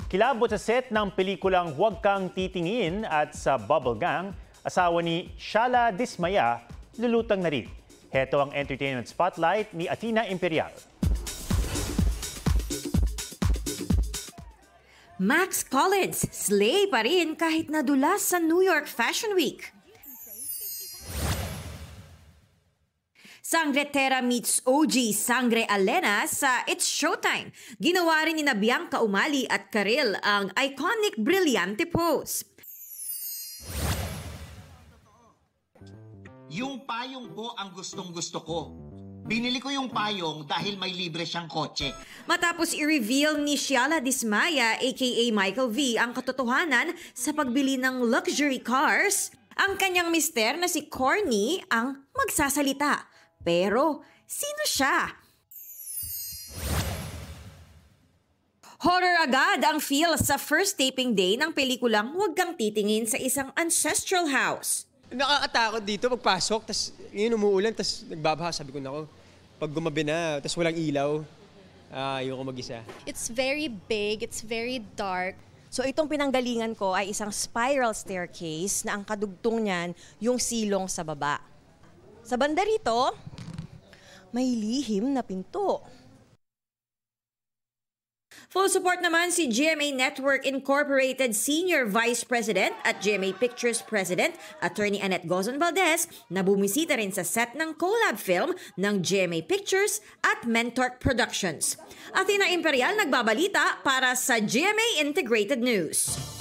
Kilabot sa set ng pelikulang Huwag Kang Titingin at sa Bubble Gang, asawa ni Shala Dismaya, lulutang na rin. Heto ang entertainment spotlight ni Athena Imperial. Max Collins, slay pa rin kahit nadulas sa New York Fashion Week. Sangretera meets OG Sangre Alena sa It's Showtime. Ginawa rin ni Bianca Umali at Karil ang iconic brilyante pose. Yung payong ko ang gustong-gusto ko. Binili ko yung payong dahil may libre siyang kotse. Matapos i-reveal ni Shala Dismaya aka Michael V ang katotohanan sa pagbili ng luxury cars, ang kanyang mister na si Corny ang magsasalita. Pero sino siya? Horror agad ang feel sa first taping day ng pelikulang Huwag Kang Titingin sa isang ancestral house. Nakakatakot dito pagpasok, tas yun umuulan, tas nagbabaha. Sabi ko, nako, pag gumabi na, tas walang ilaw, ayoko mag-isa. It's very big, it's very dark. So itong pinanggalingan ko ay isang spiral staircase na ang kadugtong niyan yung silong sa baba. Sa banda rito, may lihim na pinto. Full support naman si GMA Network Incorporated Senior Vice President at GMA Pictures President, Attorney Annette Gozon Valdez, na bumisita rin sa set ng collab film ng GMA Pictures at Mentork Productions. Athena Imperial nagbabalita para sa GMA Integrated News.